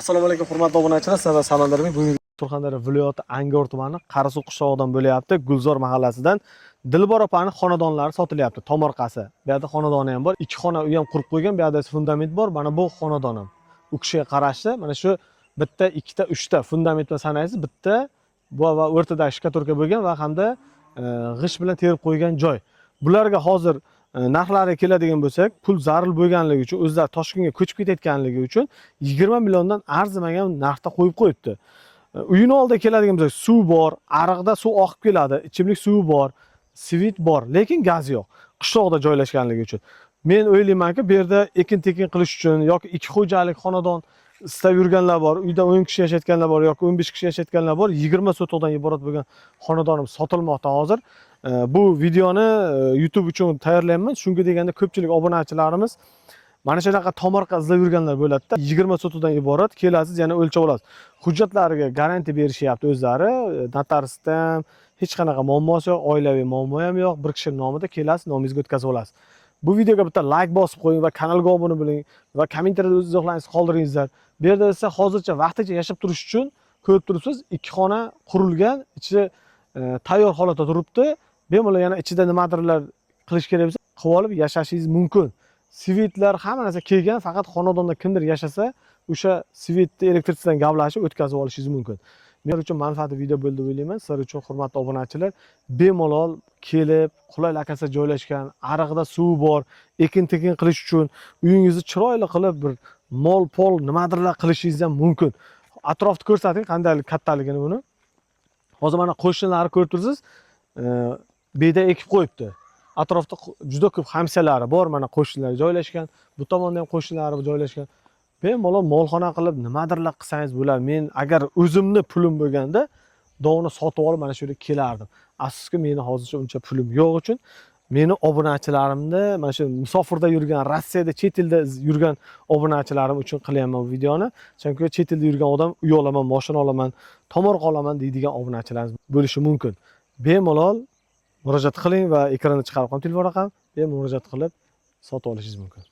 Assalomu alaykum hurmatli obunachilar, sizlarga salom beraman. Bugungi Surxondaryo viloyati Angor tumani Qarasuv qishlog'idan bo'lyapti. Gulzor mahallasidan Dilbor opaning xonadonlari sotilyapti. Tomorqasi. Bu yerda xonadoni ham bor. Ikki xona uy ham qurib qo'ygan. Bu yerda fundament bor. Mana bu xonadonim. U kishiga qarashli. Mana shu bitta, ikkita, uchta fundamentni sanaysiz. Bitta bu va o'rtada shkaturka bo'lgan va hamda g'isht bilan terib qo'ygan joy. Bularga hozir narxlari keladigan bo'lsak, pul zarur bo'lganligi uchun, o'zlari Toshkentga ko'chib ketayotganligi uchun 20 milliondan arzimagan narxda qo'yib qo'yibdi. Uyini oldiga keladigan bo'lsak, suv bor, ariqda suv oqib keladi, ichimlik suvi bor, svit bor, lekin gaz yo'q. Qishloqda joylashganligi uchun. Men o'ylaymanki, bu yerda ekin-tekin qilish uchun yoki ikki xo'jalik xonadon istab yurganlar bor, uyda 10 kishi yashayotganlar bor yoki 15 kishi yashayotganlar bor. 20 sotuvdan iborat bo'lgan xonadonim sotilmoqda hozir. Bu videoni YouTube uchun tayyorlayman. Shunga deganda ko'pchilik obunachilarimiz mana shunaqa tomorqa izlab yurganlar bo'ladi-da. 20 sotuvdan iborat, kelasiz, yana o'lchab olasiz. Hujjatlariga garantiya berishyapti o'zlari. Notariusdan hech qanaqa muammosi yo'q, oilaviy muammo ham yo'q. Bir kishi nomida kelasiz, nomingizga o'tkazib olasiz. Bu videoga bitta like bosib qo'ying va kanalga obuna bo'ling va kommentariyada o'z izohlaringizni qoldiringizlar. Bu yerda esa hozircha vaqtincha yashab turish uchun ko'rib turibsiz, ikki xona qurilgan, ichi tayyor holatda turibdi. Bemalol yana ichida nimadirlar qilish kerak bo'lsa, qilib olib yashashingiz mumkin. Svitlar hamma narsa kelgan, faqat xonadonda kimdir yashasa, o'sha svitni elektrisidan gaplashib o'tkazib olishingiz mumkin. Men uchun manfaatli video bo'ldi deb o'ylayman. Sizlar uchun hurmatli obunachilar, bemalol kelib, qulay lokasiya joylashgan, ariqda suv bor, ekin-tekin qilish uchun uyingizni chiroyli qilib bir mol-pol nimadirlar qilishingiz ham mumkin. Atrofni ko'rsating, qanday kattaligini buni. Hozir mana qo'shnilarni ko'rib tursiz, beda ekib qo'yibdi. Atrofda juda ko'p hamsalari bor, mana qo'shnilar joylashgan. Bu tomonda ham qo'shnilar joylashgan. Bemalol molxona qilib nimadirlar qilsangiz bo'ladi. Men agar o'zimni pulim bo'lganda dovni sotib olib mana shu yerga kelardim. Afsuski, meni hozircha uncha pulim yo'q uchun meni obunachilarimni, mana shu musofirda yurgan, Rossiyada, chet elda yurgan obunachilarim uchun qilyapman bu videoni. Chunki chet elda yurgan odam uy olaman, mashina olaman, tomorqa olaman deydigan obunachilarimiz bo'lishi mumkin. Bemalol murojaat qiling va ekranga chiqarib qo'ying telefon raqam, murojaat qilib sotib olishingiz mumkin.